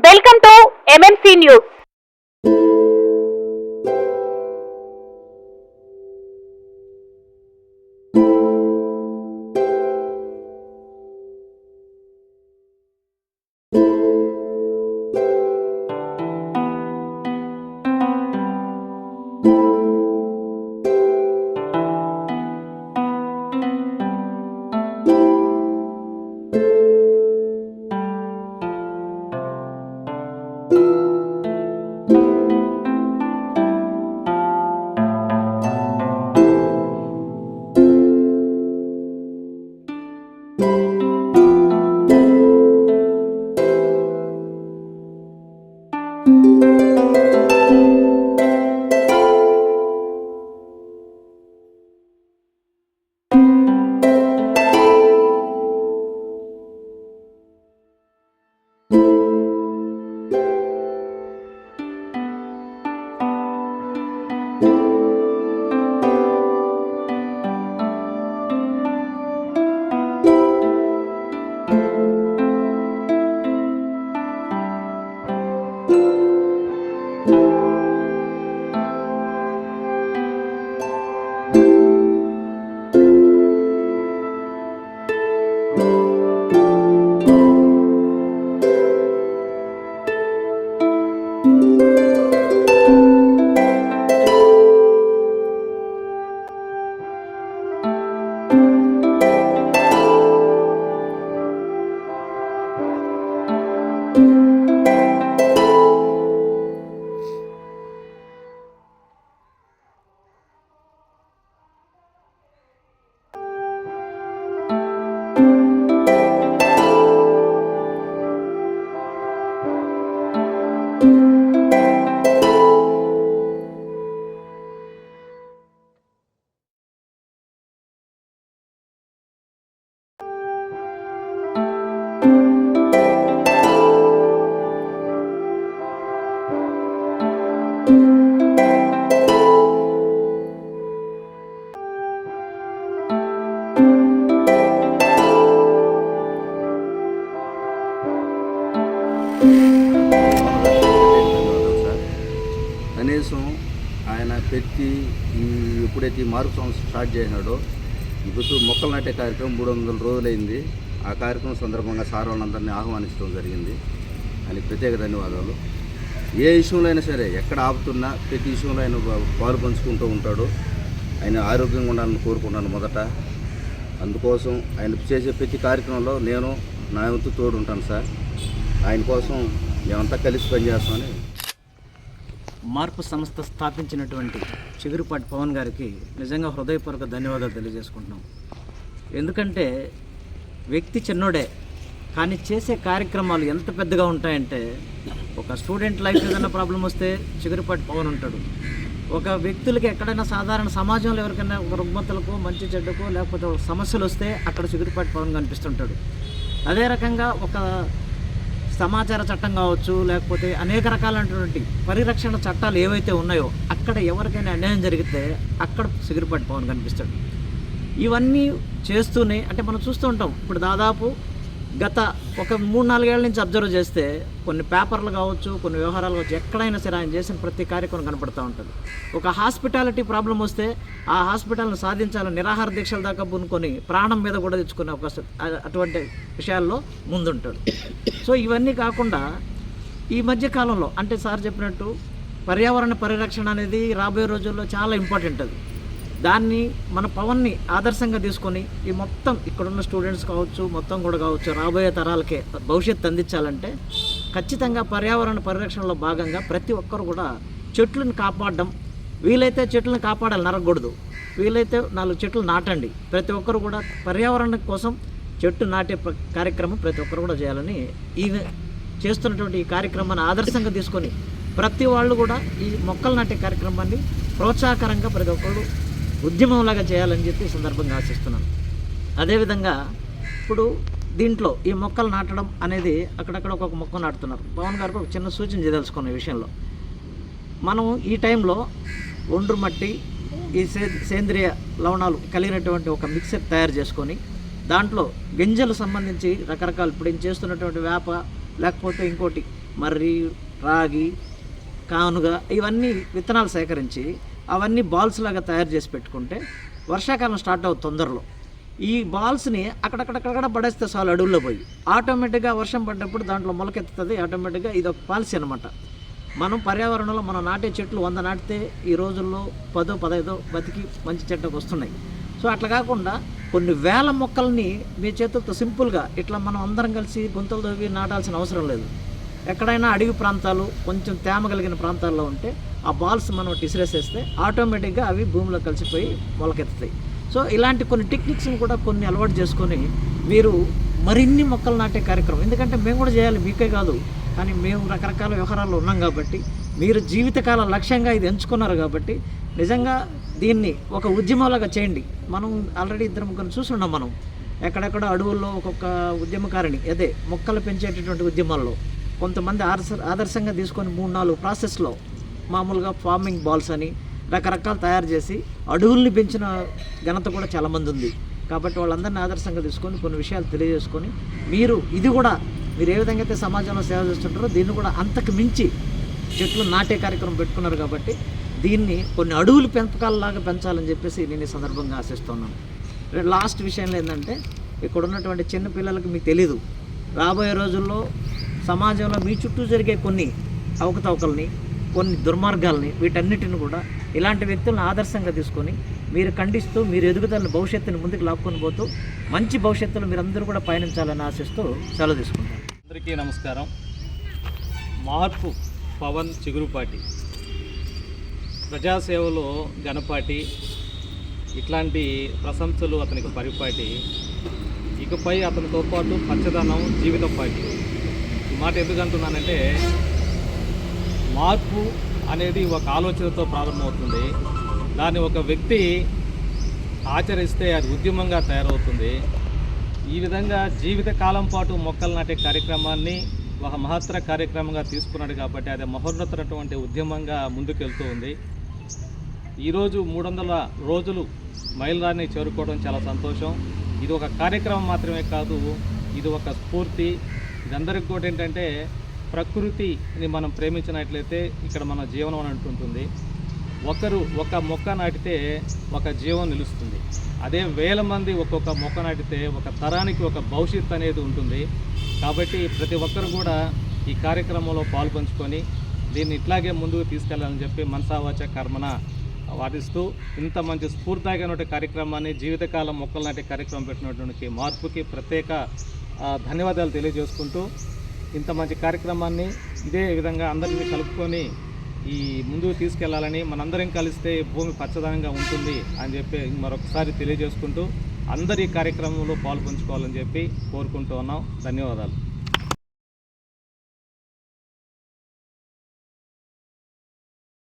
Welcome to MMC news. కనీసం ఆయన పెట్టి ఎప్పుడైతే ఈ మార్పు సంవత్సరం స్టార్ట్ చేసినాడో ఇప్పుడు మొక్కలు నాటే కార్యక్రమం 300 రోజులైంది. ఆ కార్యక్రమం సందర్భంగా సార్ వాళ్ళందరినీ ఆహ్వానించడం జరిగింది. ఆయనకి ప్రత్యేక ధన్యవాదాలు. ఏ విషయంలో అయినా సరే ఎక్కడ ఆపుతున్నా ప్రతి విషయంలో ఆయన పాలు పంచుకుంటూ ఉంటాడు. ఆయన ఆరోగ్యంగా ఉండాలని కోరుకున్నాను మొదట. అందుకోసం ఆయన చేసే ప్రతి కార్యక్రమంలో నేను నా వంతు తోడు ఉంటాను సార్. ఆయన కోసం మేమంతా కలిసి పనిచేస్తామని. మార్పు సంస్థ స్థాపించినటువంటి చిగురుపాటి పవన్ గారికి నిజంగా హృదయపూర్వక ధన్యవాదాలు తెలియజేసుకుంటున్నాం. ఎందుకంటే వ్యక్తి చిన్నోడే కానీ చేసే కార్యక్రమాలు ఎంత పెద్దగా ఉంటాయంటే, ఒక స్టూడెంట్ లైఫ్ ఏదైనా ప్రాబ్లం వస్తే చిగురుపాటి పవన్ ఉంటాడు. ఒక వ్యక్తులకి ఎక్కడైనా సాధారణ సమాజంలో ఎవరికైనా ఒక రుగ్మతలకు మంచి చెడ్డకు లేకపోతే సమస్యలు వస్తే అక్కడ చిగురుపాటి పవన్ కనిపిస్తుంటాడు. అదే రకంగా ఒక సమాచార చట్టం కావచ్చు, లేకపోతే అనేక రకాలైనటువంటి పరిరక్షణ చట్టాలు ఏవైతే ఉన్నాయో అక్కడ ఎవరికైనా అన్యాయం జరిగితే అక్కడ చిగురుపాటి పవన్ కనిపిస్తాడు. ఇవన్నీ చేస్తూనే అంటే మనం చూస్తూ ఉంటాం. ఇప్పుడు దాదాపు గత ఒక 3-4 ఏళ్ల నుంచి అబ్జర్వ్ చేస్తే కొన్ని పేపర్లు కావచ్చు, కొన్ని వ్యవహారాలు కావచ్చు, ఎక్కడైనా సరే ఆయన చేసిన ప్రతి కార్యక్రమం కనపడుతూ ఉంటుంది. ఒక హాస్పిటాలిటీ ప్రాబ్లం వస్తే ఆ హాస్పిటల్ను సాధించాలని నిరాహార దీక్షల దాకా పూనుకొని ప్రాణం మీద కూడా తెచ్చుకునే అవకాశం అటువంటి విషయాల్లో ముందుంటాడు. సో ఇవన్నీ కాకుండా ఈ మధ్య కాలంలో అంటే సార్ చెప్పినట్టు పర్యావరణ పరిరక్షణ అనేది రాబోయే రోజుల్లో చాలా ఇంపార్టెంట్. అది దాన్ని మన పవన్ని ఆదర్శంగా తీసుకొని ఈ మొత్తం ఇక్కడున్న స్టూడెంట్స్ కావచ్చు, మొత్తం కూడా కావచ్చు, రాబోయే తరాలకే భవిష్యత్తు అందించాలంటే ఖచ్చితంగా పర్యావరణ పరిరక్షణలో భాగంగా ప్రతి ఒక్కరు కూడా చెట్లను కాపాడడం, వీలైతే చెట్లను కాపాడాలి, నరకూడదు. వీలైతే 4 చెట్లు నాటండి. ప్రతి ఒక్కరు కూడా పర్యావరణం కోసం చెట్టు నాటే కార్యక్రమం ప్రతి ఒక్కరు కూడా చేయాలని ఈ చేస్తున్నటువంటి ఈ కార్యక్రమాన్ని ఆదర్శంగా తీసుకొని ప్రతి వాళ్ళు కూడా ఈ మొక్కలు నాటే కార్యక్రమాన్ని ప్రోత్సాహకరంగా ప్రతి ఒక్కరు ఉద్యమంలాగా చేయాలని చెప్పి ఈ సందర్భంగా ఆశిస్తున్నాను. అదేవిధంగా ఇప్పుడు దీంట్లో ఈ మొక్కలు నాటడం అనేది అక్కడక్కడ ఒక్కొక్క మొక్క నాటుతున్నారు. పవన్ గారికి ఒక చిన్న సూచన చేయదలుచుకున్న ఈ విషయంలో, మనం ఈ టైంలో ఒండ్రు మట్టి, ఈ సేంద్రియ లవణాలు కలిగినటువంటి ఒక మిక్సర్ తయారు చేసుకొని దాంట్లో గింజలు సంబంధించి రకరకాలు ఇప్పుడు చేస్తున్నటువంటి వేప లేకపోతే ఇంకోటి మర్రి, రాగి, కానుగ ఇవన్నీ విత్తనాలు సేకరించి అవన్నీ బాల్స్ లాగా తయారు చేసి పెట్టుకుంటే వర్షాకాలం స్టార్ట్ అవుతుంది తొందరలో. ఈ బాల్స్ని అక్కడక్కడక్కడ పడేస్తే చాలు అడవుల్లో పోయి ఆటోమేటిక్గా వర్షం పడ్డప్పుడు దాంట్లో మొలకెత్తుతుంది. ఆటోమేటిక్గా ఇది ఒక పాలసీ అనమాట. మనం పర్యావరణంలో మనం నాటే చెట్లు 100 నాటితే ఈ రోజుల్లో 10-15 బతికి మంచి చెట్టుకు వస్తున్నాయి. సో అట్లా కాకుండా కొన్ని వేల మొక్కల్ని మీ చేతులతో సింపుల్గా ఇట్లా మనం అందరం కలిసి గుంతలు తవ్వి నాటాల్సిన అవసరం లేదు. ఎక్కడైనా అడవి ప్రాంతాలు కొంచెం తేమ కలిగిన ప్రాంతాల్లో ఉంటే ఆ బాల్స్ మనం ఇసిరేసేస్తే ఆటోమేటిక్గా అవి భూమిలో కలిసిపోయి మొలకెత్తుతాయి. సో ఇలాంటి కొన్ని టెక్నిక్స్ని కూడా కొన్ని అలవాటు చేసుకొని మీరు మరిన్ని మొక్కలు నాటే కార్యక్రమం, ఎందుకంటే మేము కూడా చేయాలి, మీకే కాదు, కానీ మేము రకరకాల వ్యవహారాల్లో ఉన్నాం కాబట్టి మీరు జీవితకాల లక్ష్యంగా ఇది ఎంచుకున్నారు కాబట్టి నిజంగా దీన్ని ఒక ఉద్యమంలాగా చేయండి. మనం ఆల్రెడీ 2-3 చూస్తున్నాం. మనం ఎక్కడెక్కడ అడవుల్లో ఒక్కొక్క ఉద్యమకారిణి అదే మొక్కలు పెంచేటటువంటి ఉద్యమాల్లో కొంతమంది ఆదర్శంగా తీసుకొని 3-4 ప్రాసెస్లో మామూలుగా ఫార్మింగ్ బాల్స్ అని రకరకాలు తయారు చేసి అడవుల్ని పెంచిన ఘనత కూడా చాలామంది ఉంది. కాబట్టి వాళ్ళందరినీ ఆదర్శంగా తీసుకొని కొన్ని విషయాలు తెలియజేసుకొని మీరు ఇది కూడా మీరు ఏ విధంగా అయితే సమాజంలో సేవ చేస్తుంటారో దీన్ని కూడా అంతకు మించి చెట్లు నాటే కార్యక్రమం పెట్టుకున్నారు కాబట్టి దీన్ని కొన్ని అడవులు పెంపకాలలాగా పెంచాలని చెప్పేసి నేను ఈ సందర్భంగా ఆశిస్తున్నాను. లాస్ట్ విషయంలో ఏంటంటే ఇక్కడ ఉన్నటువంటి చిన్న పిల్లలకి మీకు తెలీదు, రాబోయే రోజుల్లో సమాజంలో మీ చుట్టూ జరిగే కొన్ని అవకతవకల్ని, కొన్ని దుర్మార్గాల్ని, వీటన్నిటిని కూడా ఇలాంటి వ్యక్తులను ఆదర్శంగా తీసుకొని మీరు ఖండిస్తూ మీరు ఎదుగుదలని భవిష్యత్తుని ముందుకు లాక్కొని పోతూ మంచి భవిష్యత్తులో మీరందరూ కూడా పయనించాలని ఆశిస్తూ సెలవు తీసుకుంటాను. అందరికీ నమస్కారం. మార్పు పవన్ చిగురుపాటి, ప్రజాసేవలో ఘనపాటి, ఇట్లాంటి ప్రశంసలు అతనికి పరిపాటి. ఇకపై అతనితో పాటు పచ్చదనం జీవితం పాటి. ఈ మాట ఎందుకు అంటున్నానంటే మార్పు అనేది ఒక ఆలోచనతో ప్రారంభమవుతుంది. దాన్ని ఒక వ్యక్తి ఆచరిస్తే అది ఉద్యమంగా తయారవుతుంది. ఈ విధంగా జీవితకాలం పాటు మొక్కలు నాటే కార్యక్రమాన్ని ఒక మహత్తర కార్యక్రమంగా తీసుకున్నాడు కాబట్టి అది మహోన్నతమైనటువంటి ఉద్యమంగా ముందుకెళ్తూ ఉంది. ఈరోజు 300 రోజులు మైలురాయిని చేరుకోవడం చాలా సంతోషం. ఇది ఒక కార్యక్రమం మాత్రమే కాదు, ఇది ఒక స్ఫూర్తి. ఇదందరికీ కూడా ఏంటంటే ప్రకృతిని మనం ప్రేమించినట్లయితే ఇక్కడ మన జీవనం అని అంటుంటుంది. ఒకరు ఒక మొక్క నాటితే ఒక జీవం నిలుస్తుంది. అదే 1000 మంది ఒక్కొక్క మొక్క నాటితే ఒక తరానికి ఒక భవిష్యత్తు అనేది ఉంటుంది. కాబట్టి ప్రతి ఒక్కరు కూడా ఈ కార్యక్రమంలో పాల్పంచుకొని దీన్ని ఇట్లాగే ముందుకు తీసుకెళ్లాలని చెప్పి మనసావాచ కర్మన వాటిస్తూ ఇంత మంచి స్ఫూర్తిదాయకమైన కార్యక్రమాన్ని జీవితకాలం మొక్కలు నాటే కార్యక్రమం పెట్టినటువంటి మార్పుకి ప్రత్యేక ధన్యవాదాలు తెలియజేసుకుంటూ ఇంత మంచి కార్యక్రమాన్ని ఇదే విధంగా అందరినీ కలుపుకొని ఈ ముందుకు తీసుకెళ్లాలని, మనందరం కలిస్తే భూమి పచ్చదనంగా ఉంటుంది అని చెప్పి మరొకసారి తెలియజేసుకుంటూ అందరి కార్యక్రమంలో పాల్పంచుకోవాలని చెప్పి కోరుకుంటూ ఉన్నాం. ధన్యవాదాలు.